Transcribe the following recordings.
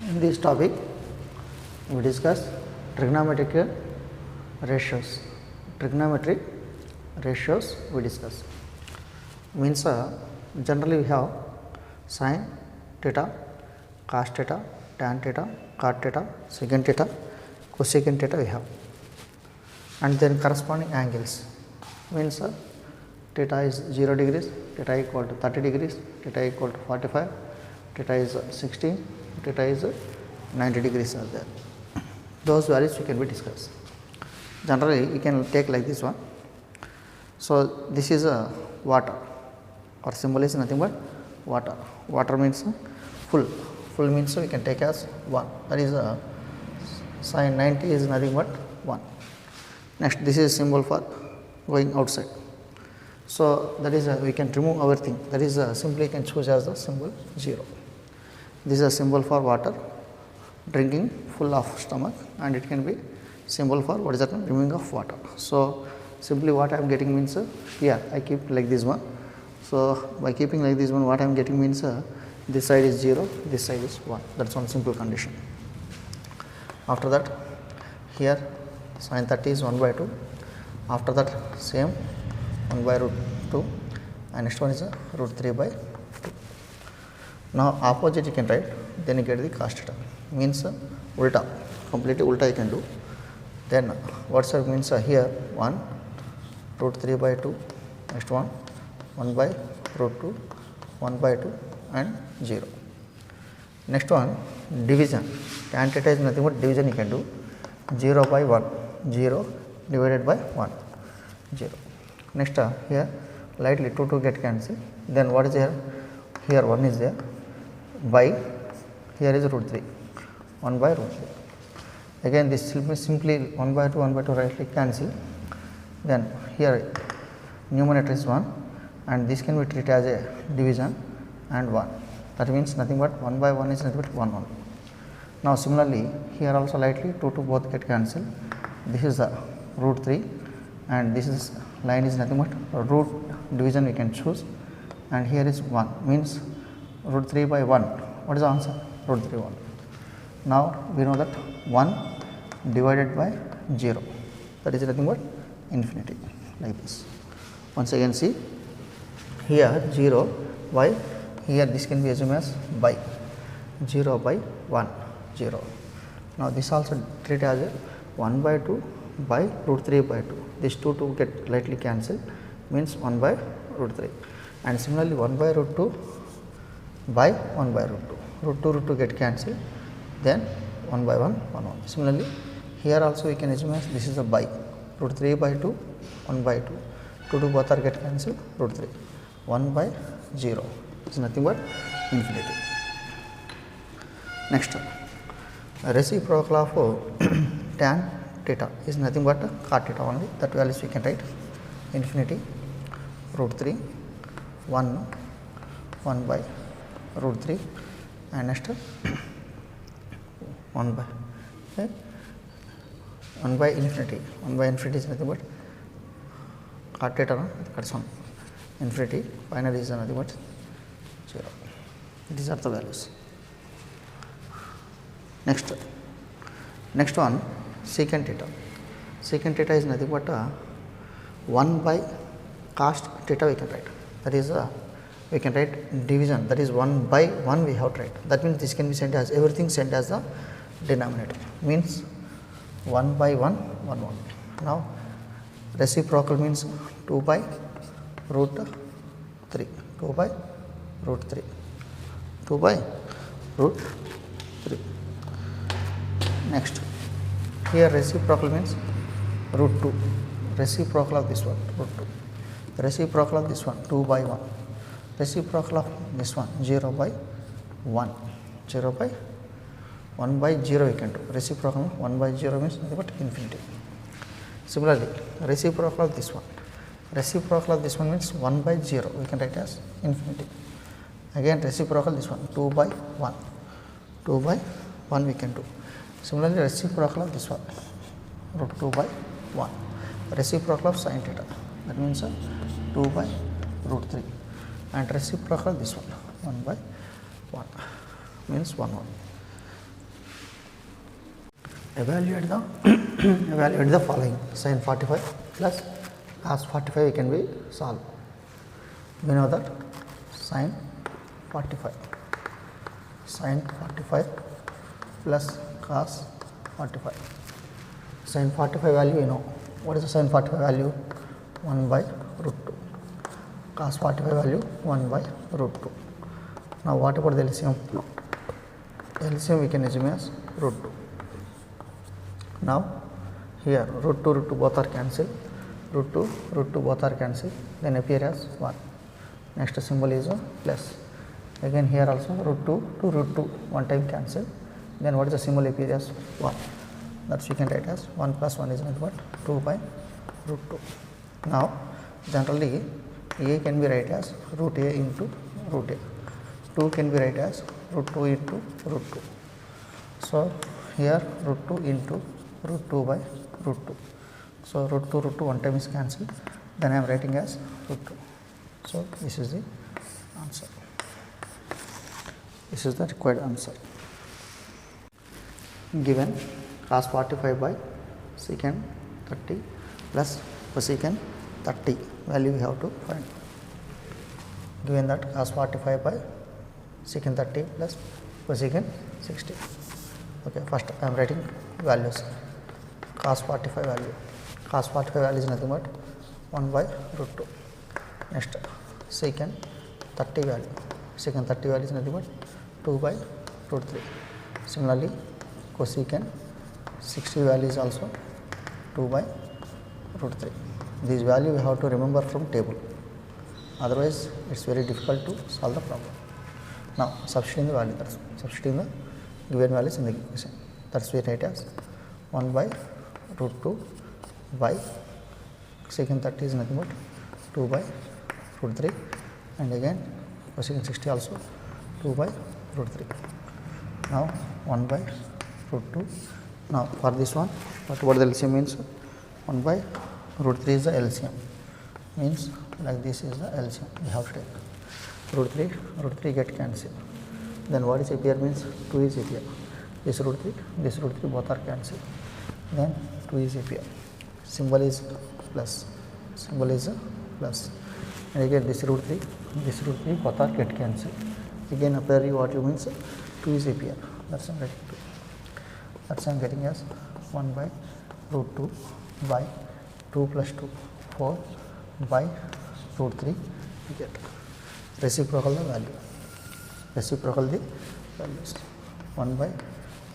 In this topic, we discuss trigonometric ratios. Trigonometric ratios we discuss. Means generally we have sin theta, cos theta, tan theta, cot theta, secant theta, cosecant theta we have, and then corresponding angles. Means theta is 0 degrees, theta equal to 30 degrees, theta equal to 45, theta is 16, theta is 90 degrees are there. Those values we can be discussed. Generally you can take like this one. So this is a water, or symbol is nothing but water. Water means full. Full means we can take as 1. That is sin 90 is nothing but 1. Next, this is symbol for going outside. So that is we can remove our thing. That is simply can choose as the symbol 0. This is a symbol for water, drinking full of stomach, and it can be symbol for what is that removing of water. So simply what I am getting means here I keep like this one. So by keeping like this one, what I am getting means this side is 0, this side is 1. That is one simple condition. After that, here sin 30 is 1 by 2. After that, same 1 by root 2, and next one is root 3 by 2. Now opposite you can write, then you get the cos theta. Means ulta, completely ulta you can do. Then what's up means here 1 root 3 by 2, next one 1 by root 2, 1 by 2 and 0. Next one division, tan theta is nothing but division you can do, 0 by 1, 0 divided by 1, 0. Next here lightly 2 get cancelled, then what is here? Here 1 is there, by here is root 3, 1 by root 3. Again this simply 1 by 2, 1 by 2 rightly cancel. Then here numerator is 1, and this can be treated as a division and 1. That means nothing but 1 by 1 is nothing but 1 1. Now similarly here also lightly 2 both get cancelled. This is the root 3, and this is line is nothing but root division we can choose, and here is 1 means root 3 by 1. What is the answer? Root 3 1. Now we know that 1 divided by 0, that is nothing but infinity, like this. Once again see here 0 by, here this can be assumed as by 0 by 1, 0. Now this also treated as a 1 by 2 by root 3 by 2. These 2 get lightly cancelled, means 1 by root 3, and similarly 1 by root 2 by 1 by root 2. Root 2 get cancelled, then 1 by 1, 1 1. Similarly here also we can assume as this is a by root 3 by 2, 1 by 2, 2 both are get cancelled, root 3, 1 by 0 is nothing but infinity. Next, reciprocal of tan theta is nothing but cot theta only. That values we can write infinity, root 3, 1 by root 3, and next 1 by okay, 1 by infinity. 1 by infinity is nothing but cot theta, that's one infinity. Final is nothing but 0. These are the values. Next one secant theta. Secant theta is nothing but 1 by cos theta we can write. That is we can write division, that is 1 by 1 we have to write. That means this can be sent as everything sent as the denominator, means 1 by 1, 1 1. Now reciprocal means 2 by root 3, 2 by root 3, 2 by root 3. Next, here reciprocal means root 2, reciprocal of this one root 2, reciprocal of this one 2 by 1, reciprocal of this one 0 by 1, 0 by 1 by 0 we can do. Reciprocal 1 by 0 means nothing but infinity. Similarly reciprocal of this one, reciprocal of this one means 1 by 0 we can write as infinity. Again reciprocal this one 2 by 1, 2 by 1 we can do. Similarly reciprocal of this one root 2 by 1, reciprocal of sin theta, that means 2 by root 3, and reciprocal this one 1 by 1 means 1 1. evaluate the evaluate the following: sin 45 plus cos 45 can be solved. We know that sin 45 plus cos 45. Sin 45 value you know. What is the sin 45 value? 1 by root 2. Cos 45 value 1 by root 2. Now what about the LCM? LCM we can assume as root 2. Now here root 2 both are cancelled, root 2 both are cancelled, then appear as 1. Next symbol is a plus. Again here also root 2 to root 2 one time cancelled, then what is the symbol appear as 1. That's we can write as 1 plus 1 is nothing but 2 by root 2. Now generally a can be write as root a into root a, 2 can be write as root 2 into root 2. So here root 2 into root 2 by root 2. So root 2 one time is cancelled, then I am writing as root 2. So this is the answer. This is the required answer. Given cos 45 by secant 30 plus cosecant 30 value we have to find. Given that cos 45 by secant 30 plus cosecant 60. Okay, first I am writing values. Cos 45 value. Cos 45 value is nothing but 1 by root 2. Next secant 30 value. Secant 30 value is nothing but 2 by root 3. Similarly, cosecant 60 value is also 2 by root 3. These value we have to remember from table. Otherwise, it is very difficult to solve the problem. Now, substituting the value, that's substituting the given values in the equation. That's we write as 1 by root 2 by secant 30 is nothing but 2 by root 3, and again cosecant 60 also 2 by root 3. Now 1 by root 2. Now for this one, what the LCM means? 1 by root 3 is the LCM, means like this is the LCM we have to take. Root 3 get cancelled. Then what is appear means 2 is appear. This root 3 both are cancelled. Then 2 is appear. Symbol is plus. And again this root 3 both are get cancelled. Again appear what you means 2 is appear. That's I am writing 2. That's I am getting as 1 by root 2 by 2 plus 2 4 by root 3 we get reciprocal the value. Reciprocal the values 1 by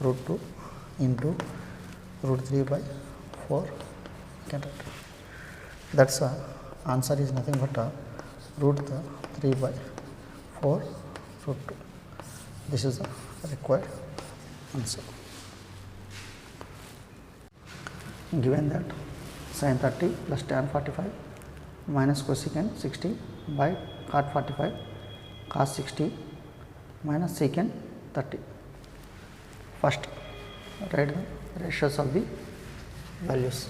root 2 into root 3 by 4 can write. That's answer is nothing but root 3 by 4 root 2. This is the required answer. Given that sin 30 plus tan 45 minus cosecant 60 by cot 45 cos 60 minus secant 30. First write the ratios of the values.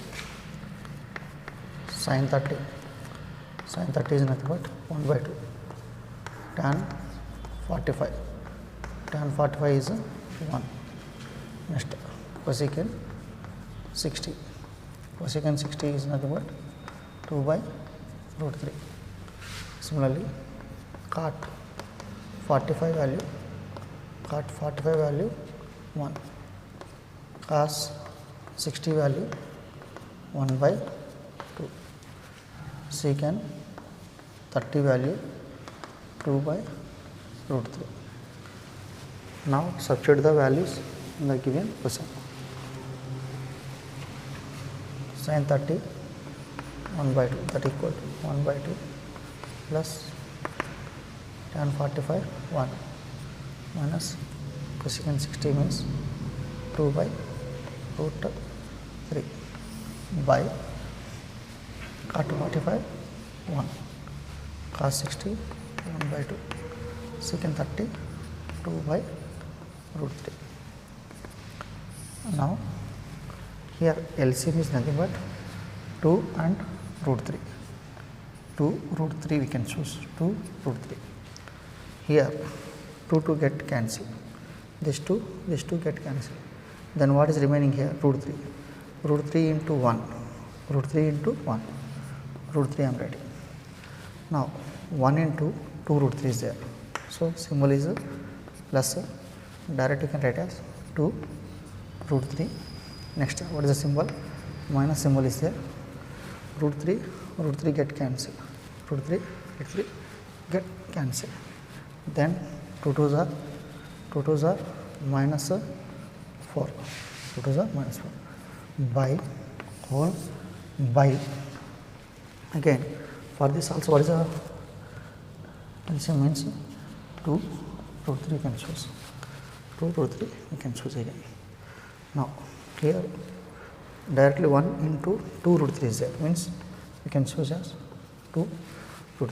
Sin 30 is nothing but 1 by 2. Tan 45 is 1. Next cosecant 60 is nothing but 2 by root 3. Similarly, cot 45 value 1, cos 60 value 1 by 2, secant 30 value 2 by root 3. Now substitute the values in the given question. Sin 30 1 by 2, that equal to 1 by 2 plus tan 45 1 minus cosecant 60 means 2 by root 3 by cot 45 1 cos 60 1 by 2 secant 30 2 by root 3. Now here LCM is nothing but 2 and root 3. 2 root 3 we can choose 2 root 3. Here 2 get cancelled. This 2 get cancelled. Then what is remaining here? Root 3. Root 3 into 1. Root 3 into 1. Root 3 I am writing. Now 1 into 2 root 3 is there. So symbol is plus. Directly you can write as 2 root 3. Next, what is the symbol? Minus symbol is there. Root 3 get cancelled. Root 3 get cancelled. Then 2 2s are minus 4. 2 2s are minus 4. By whole by. Again, for this also, what is the LCM means? 2 root 3 you can choose. 2 root 3 you can choose again. Now here directly 1 into 2 root 3 is there, means you can choose as 2 root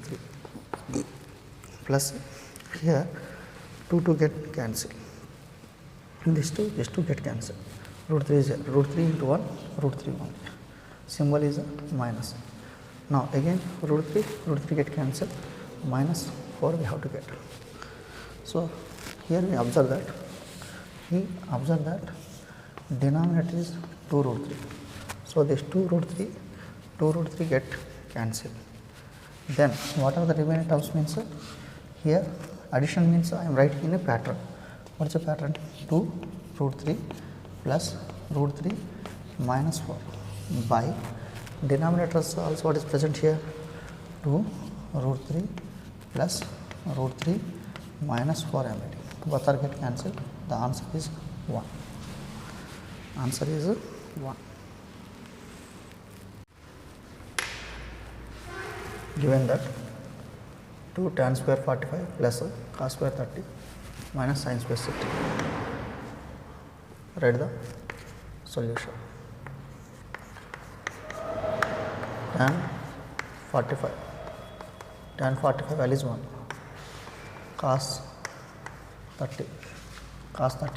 3 plus here 2 get cancelled. These two get cancelled. Root 3 is there. Root 3 into 1 root 3 only. Symbol is a minus. Now again root 3 get cancelled. Minus 4 we have to get. So here we observe that denominator is 2 root 3. So this 2 root 3 get cancelled. Then what are the remaining terms means? Here addition means I am writing in a pattern. What is the pattern? 2 root 3 plus root 3 minus 4 by denominators also what is present here? 2 root 3 plus root 3 minus 4 I am writing. Both are get cancelled. The answer is 1. Answer is 1. Given that 2 tan square 45 plus cos square 30 minus sin square 60. Write the solution. Tan 45 value is 1. Cos 30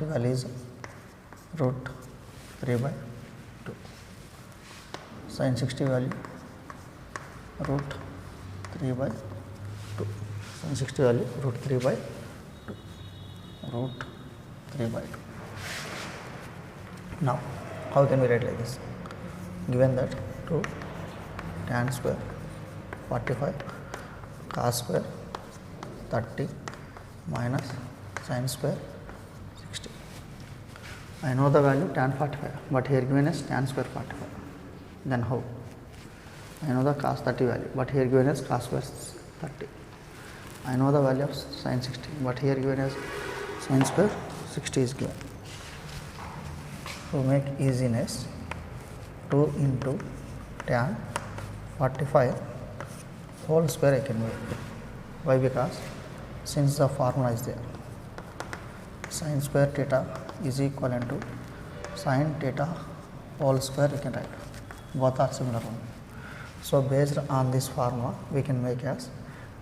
value is root 3 by 2. Sin 60 value root 3 by 2. Sin 60 value root 3 by 2. Root 3 by 2. Now how can we write like this? Given that 2 tan square 45 cos square 30 minus sin square 60. I know the value tan 45, but here given as tan square 45. Then how? I know the cos 30 value, but here given as cos square 30. I know the value of sin 60, but here given as sin square 60 is given. To make easiness, 2 into tan 45 whole square I can make. Why? Because since the formula is there, sin square theta is equivalent to sin theta whole square you can write. Both are similar one. So based on this formula we can make as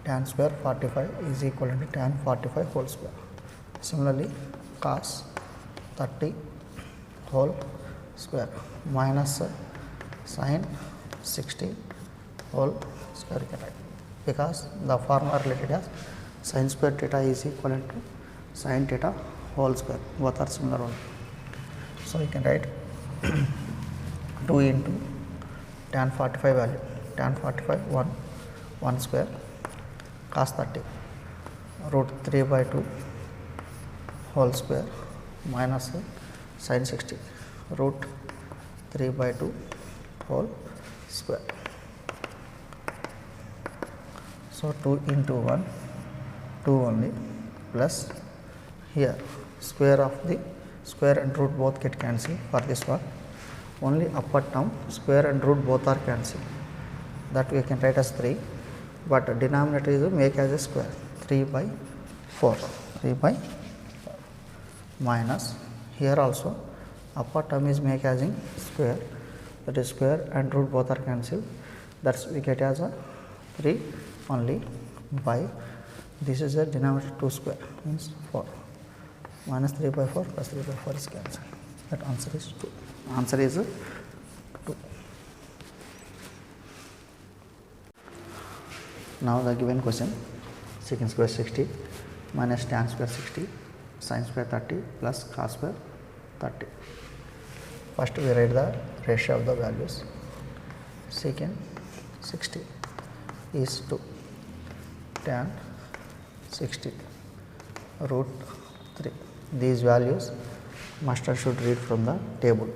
tan square 45 is equivalent to tan 45 whole square. Similarly cos 30 whole square minus sin 60 whole square you can write, because the formula related as sin square theta is equivalent to sin theta whole square. Both are similar one. So you can write 2 into tan 45 value, tan 45 1 square cos 30 root 3 by 2 whole square minus sin 60 root 3 by 2 whole square. So 2 into 1 2 only plus here square of the square and root both get cancelled. For this one only upper term square and root both are cancelled, that we can write as 3, but denominator is make as a square 3 by 4 minus here also upper term is make as in square, that is square and root both are cancelled, that's we get as a 3 only by this is a denominator 2 square means 4 minus 3 by 4 plus 3 by 4 is cancelled. That answer is 2. Answer is 2. Now the given question, secant square 60 minus tan square 60 sin square 30 plus cos square 30. First we write the ratio of the values. Secant 60 is to tan 60 root 3. These values master should read from the table.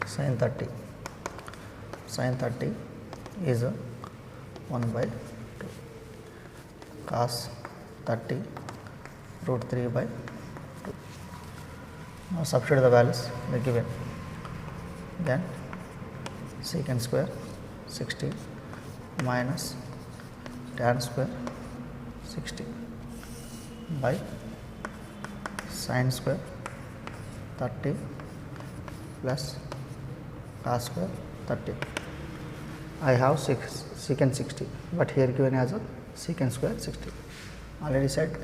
Sin 30 is 1 by 2. Cos 30 root 3 by 2. Now substitute the values they given. Then secant square 60 minus tan square 60 by sin square 30 plus cos square 30. I have secant 60, but here given as a secant square 60. Already said,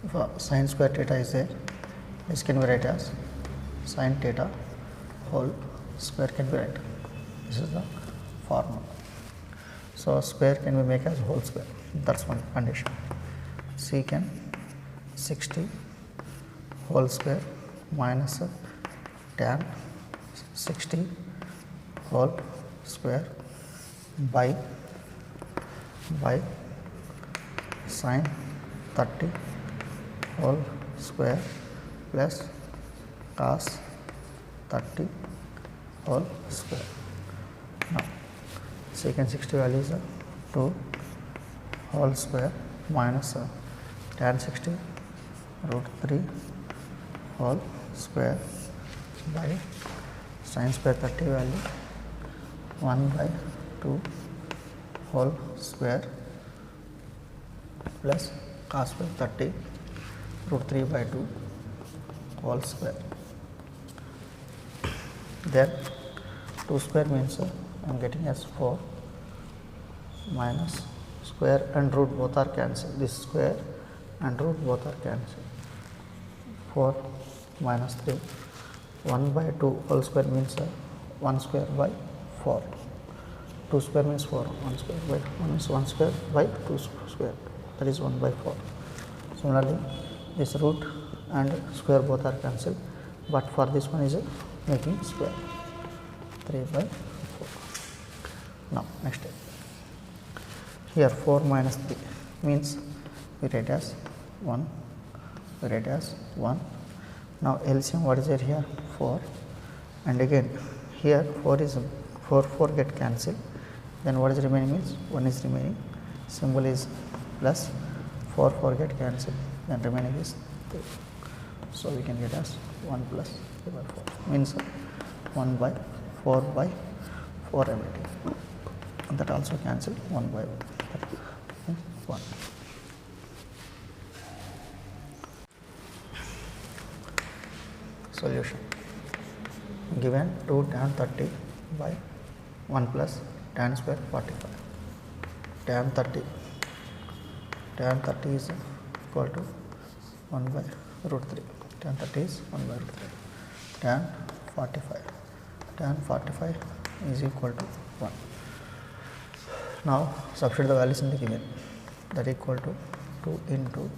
if a sin square theta is there, this can be written as sin theta whole square can be written. This is the formula. So square can be made as whole square. That's one condition. Secant 60 whole square minus tan 60 whole square by sin 30 whole square plus cos 30 whole square. Now secant 60 value is 2 whole square minus tan 60 root 3 whole square by sin square 30 value 1 by 2 whole square plus cos square 30 root 3 by 2 whole square. Then 2 square means I am getting as 4 minus square and root both are cancelled. This square and root both are cancelled. 4 minus 3 1 by 2 whole square means 1 square by 4. 2 square means 4, 1 square by 1 is 1 square by 2 square, that is 1 by 4. Similarly, this root and square both are cancelled, but for this one is making square 3 by 4. Now next step. Here 4 minus 3 means we write as 1, we write as 1. Now LCM what is there here? 4, and again here 4 is 4 get cancelled, then what is remaining means 1 is remaining, symbol is plus, 4 get cancelled, then remaining is 3. So we can get as 1 plus 3 by 4 means 1 by 4 by 4 everything, and that also cancelled 1 by 1. Solution. Given 2 tan 30 by 1 plus tan square 45. Tan 30 is equal to 1 by root 3. Tan 30 is 1 by root 3. Tan 45 is equal to 1. Now substitute the values in the given, that equal to 2 into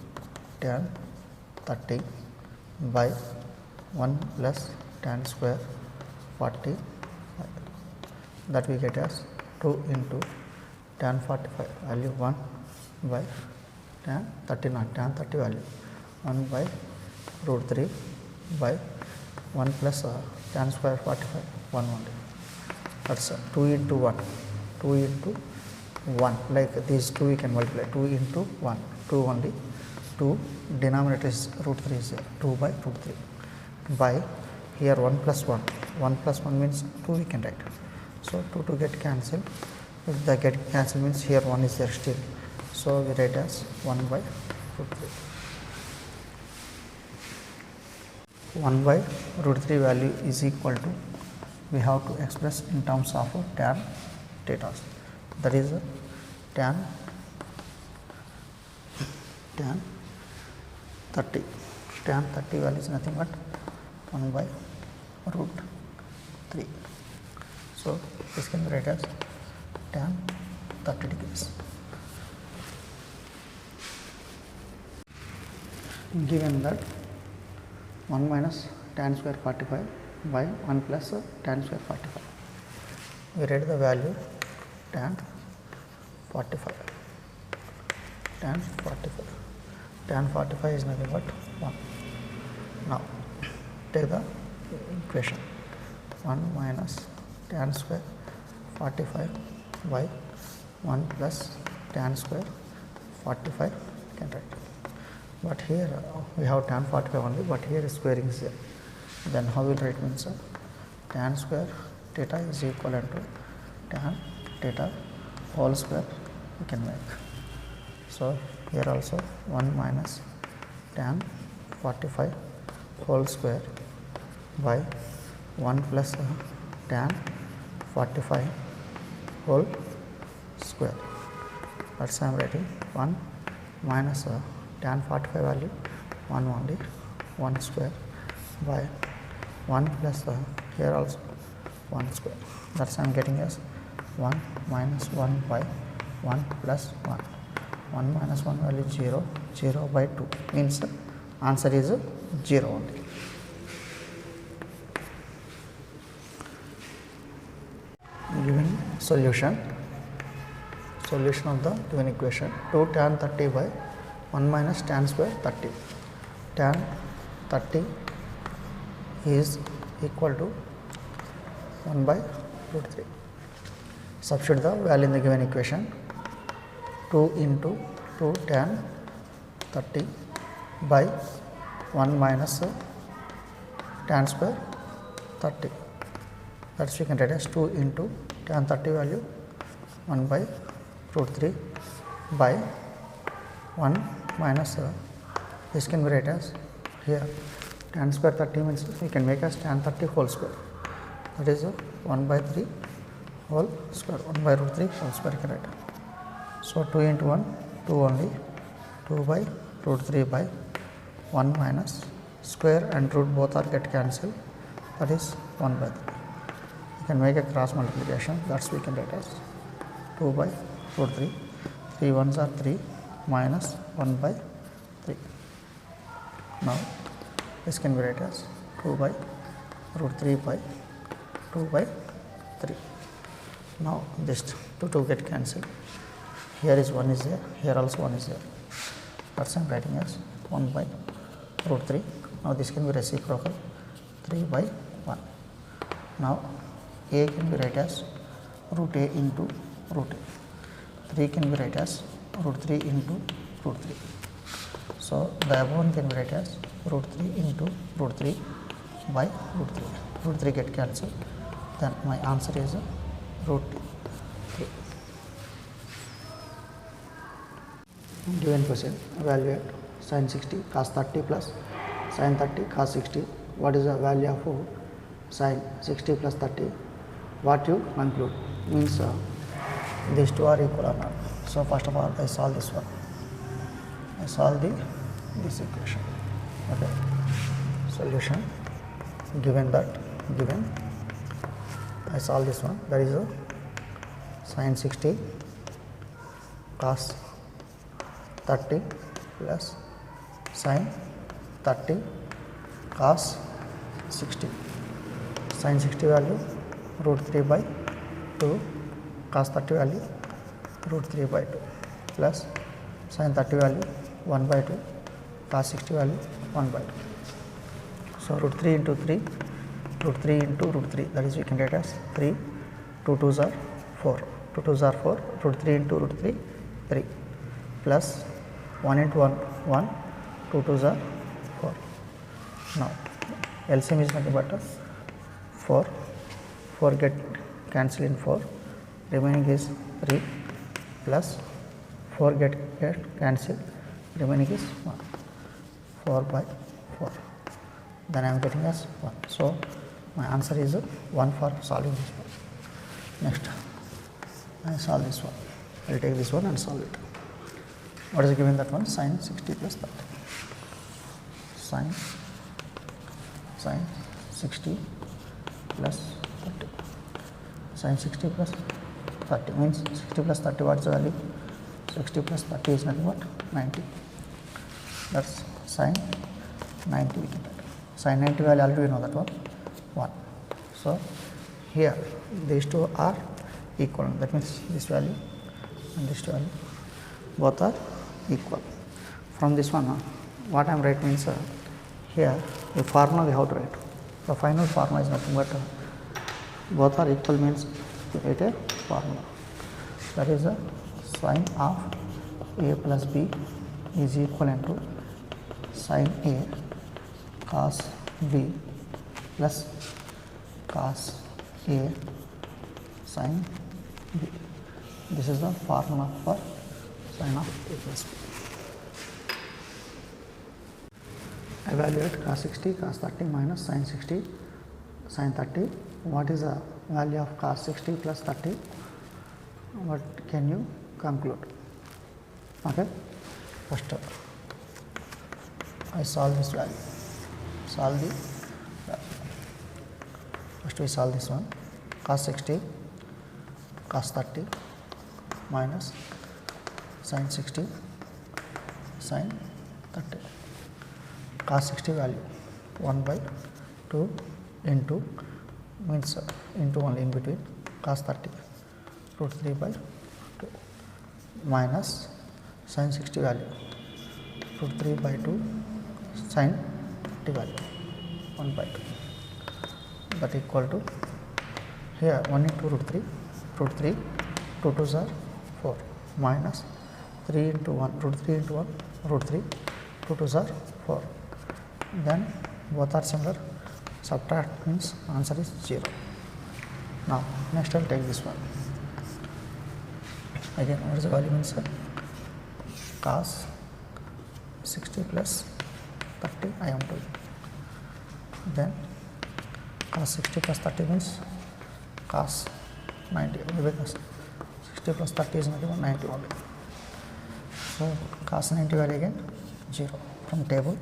tan 30 by 1 plus tan square 45, that we get as 2 into tan 45 value 1 by tan 30, not tan 30 value 1 by root 3 by 1 plus tan square 45 1 only, that's 2 into 1, 2 into 1, like these 2 we can multiply, 2 into 1, 2 only, 2 denominator is root 3 is 2 by root 3 by here 1 plus 1 means 2 we can write. So 2 get cancelled, if the get cancelled means here 1 is there still, so we write as 1 by root 3. 1 by root 3 value is equal to, we have to express in terms of tan theta, that is tan 30. Tan 30 value is nothing but 1 by root 3. So this can be written as tan 30 degrees. Given that 1 minus tan square 45 by 1 plus tan square 45. We write the value tan 45. Tan 45. Tan 45 is nothing but 1. Now, take the equation 1 minus tan square 45 by 1 plus tan square 45 can write. But here we have tan 45 only, but here squaring is there. Then how will write means tan square theta is equivalent to tan theta whole square we can make. So here also 1 minus tan 45 whole square by 1 plus tan 45 whole square. That's I am writing 1 minus tan 45 value 1 only 1 square by 1 plus here also 1 square. That's I am getting as 1 minus 1 by 1 plus 1. 1 minus 1 value 0, 0 by 2 means answer is 0 only. Given solution of the given equation 2 tan 30 by 1 minus tan square 30. Tan 30 is equal to 1 by root 3. Substitute the value in the given equation 2 into 2 tan 30 by 1 minus tan square 30. That's we can write as 2 into tan 30 value 1 by root 3 by 1 minus this can be written as here tan square 30 means we can make as tan 30 whole square, that is 1 by 3 whole square, 1 by root 3 whole square you can write. So 2 into 1 2 only, 2 by root 3 by 1 minus square and root both are get cancelled, that is 1 by 3. You can make a cross multiplication, that's we can write as 2 by root 3, 3 ones are 3 minus 1 by 3. Now this can be written as 2 by root 3 by 2 by 3. Now this 2 get cancelled, here is 1 is there, here also 1 is there, that's I am writing as 1 by root 3. Now this can be reciprocal 3 by 1. Now a can be written as root a into root a, 3 can be written as root 3 into root 3. So the above one can be written as root 3 into root 3 by root 3. Root 3 get cancelled, then my answer is root 3. Given question, evaluate sin 60 cos 30 plus sin 30 cos 60. What is the value of sin 60 plus 30? What you conclude means these two are equal or not. So first of all I solve this one. I solve this equation. Okay. Solution given I solve this one, that is a sin 60 cos 30 plus sin 30 cos 60. Sin 60 value root 3 by 2, cos 30 value root 3 by 2 plus sin 30 value 1 by 2, cos 60 value 1 by 2. So root 3 into 3, root 3 into root 3, that is we can write as 3, 2 2s are 4, 2 2s are 4, root 3 into root 3, 3 plus 1 into 1, 1, 2 2s are 4. Now LCM is nothing but 4, 4 get cancelled in 4, remaining is 3 plus 4 get cancelled, remaining is 1, 4 by 4. Then I am getting as 1. So my answer is 1 for solving this one. Next I solve this one. I will take this one and solve it. What is given that one? Sin 60 plus 30. Sin 60 plus 30. Sin 60 plus 30 means 60 plus 30, what is the value? 60 plus 30 is nothing but 90. That's sin 90 we can write. Sin 90 value already we know that one. 1. So, here these two are equal, that means this value and this value both are equal. From this one, what I am writing means here the formula we have to write. The final formula is nothing but both are equal means to write a formula, that is the sine of a plus b is equivalent to sine a cos b plus cos a sine b. This is the formula for sine of a plus b. Evaluate cos 60, cos 30 minus sin 60, sin 30. What is the value of cos 60 plus 30? What can you conclude? Okay. First, I solve this value. Solve the value. First, we solve this one. Cos 60, cos 30 minus sin 60, sin 30. Cos 60 value 1 by 2 into means into only in between cos 30 root 3 by 2 minus sin 60 value root 3 by 2 sin 30 value 1 by 2, that equal to here 1 into root 3 2 2s are 4 minus 3 into 1 root 3 into 1 root 3 2 2s are 4. Then both are similar, subtract means answer is 0. Now next I will take this one. Again what is the value means cos 60 plus 30 I am doing. Then cos 60 plus 30 means cos 90, because 60 plus 30 is nothing but 90 only. So cos 90 value again 0 from table,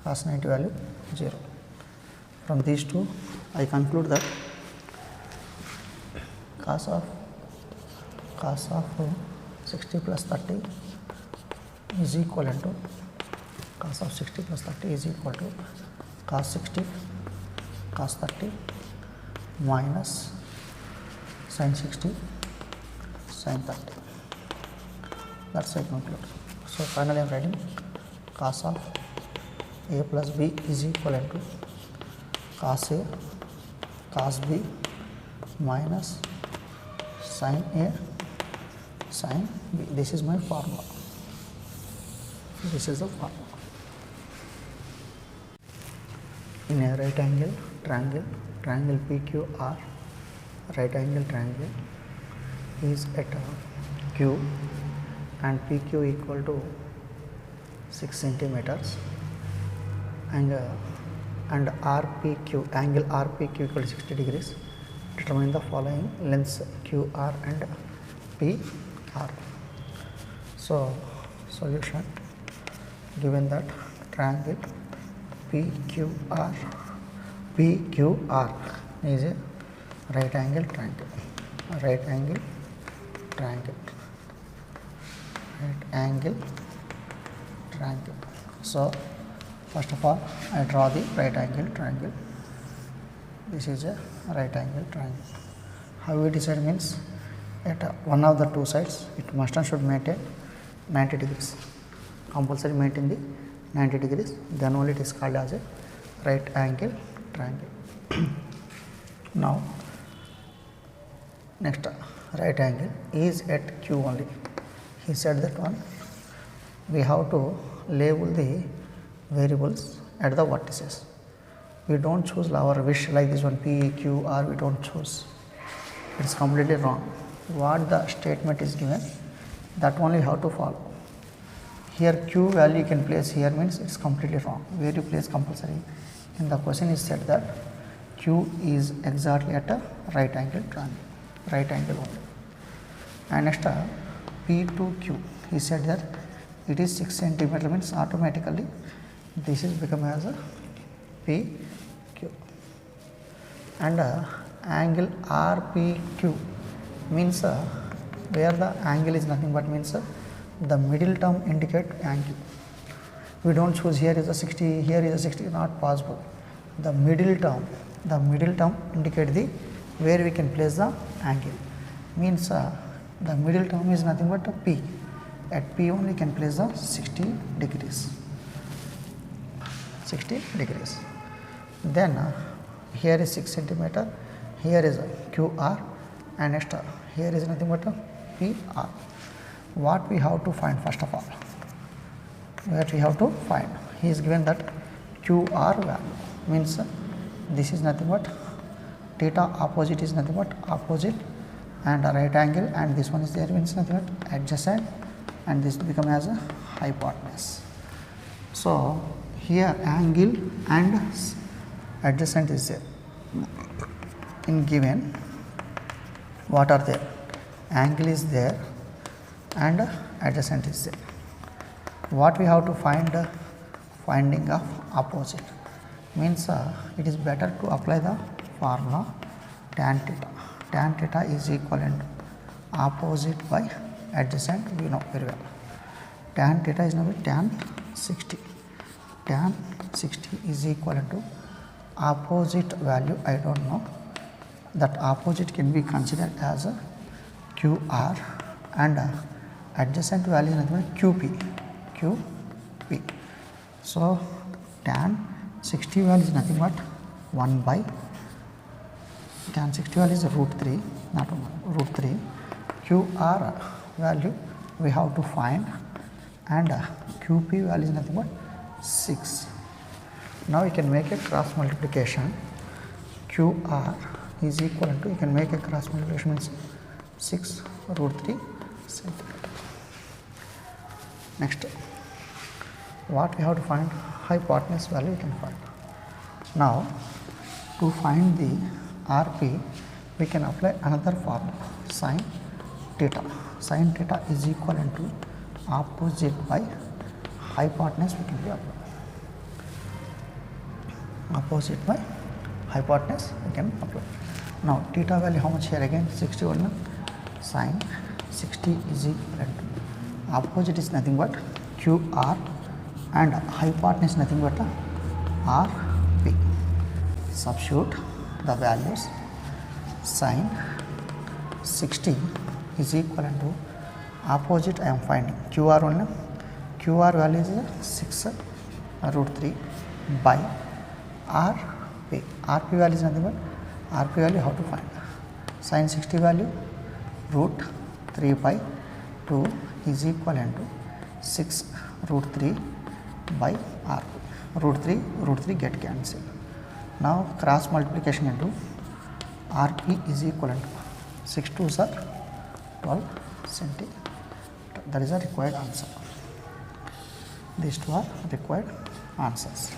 cos 90 value 0. From these two I conclude that cos of 60 plus 30 is equivalent to cos of 60 plus 30 is equal to cos 60 cos 30 minus sin 60 sin 30. That's I conclude. So finally I am writing cos of a plus b is equivalent to cos a cos b minus sin a sin b. This is my formula. This is the formula. In a right angle triangle PQR, right angle triangle is at Q and PQ equal to 6 centimeters and RPQ, angle RPQ equal to 60 degrees. Determine the following lengths QR and PR. So solution, given that triangle PQR is a right angle triangle, right angle triangle. So first of all I draw the right angle triangle. This is a right angle triangle. How we decide means at one of the two sides it must and should maintain 90 degrees. Compulsory maintain the 90 degrees, then only it is called as a right angle triangle. Now next, right angle is at Q only. He said that one we have to label the variables at the vertices. We don't choose our wish like this one P, Q, R, we don't choose. It is completely wrong. What the statement is given, that only you have to follow. Here Q value you can place here means it is completely wrong. Where you place compulsory? In the question is said that Q is exactly at a right angle triangle, right angle only. And next P to Q, he said that it is 6 centimeter means automatically this is become as a PQ. And angle RPQ means where the angle is nothing but means the middle term indicate angle. We don't choose here is a 60, here is a 60, not possible. The middle term the middle term indicate the where we can place the angle, means the middle term is nothing but a P. At P only can place the 60 degrees. 60 degrees. Then here is 6 centimeter, here is QR, and next here is nothing but a PR. What we have to find first of all? What we have to find? He is given that QR value, means this is nothing but theta opposite is nothing but opposite and a right angle, and this one is there means nothing but adjacent, and this become as a hypotenuse. So here angle and adjacent is there. In given, what are there? Angle is there and adjacent is there. What we have to find? Finding of opposite, means it is better to apply the formula tan theta. Tan theta is equivalent to opposite by adjacent, we know very well. Tan theta is now tan 60. Tan 60 is equivalent to opposite value, I do not know. That opposite can be considered as a QR, and adjacent value is nothing but QP. So tan 60 value is nothing but 1 by tan 60 value is root 3, not 1, root 3. QR value we have to find, and QP value is nothing but 6. Now we can make a cross multiplication. QR is equal to, you can make a cross multiplication, means 6 root 3 centimeter. Next, what we have to find? Hypotenuse value we can find. Now to find the RP, we can apply another formula, sin theta. Sin theta is equivalent to opposite by hypotenuse, we can be applied. Opposite by hypotenuse we can apply. Now theta value how much here again? 61. Sin 60 is equivalent to opposite is nothing but QR, and hypotenuse nothing but RP. Substitute the values. Sin 60 is equivalent to opposite I am finding QR only. QR value is 6 root 3 by RP. RP value is nothing but RP value how to find? Sin 60 value root 3 by 2 is equivalent to 6 root 3 by RP. Root 3 get cancelled. Now cross multiplication into RP is equivalent to 6 2s are 12 centimeter. That is the required answer. These two are required answers.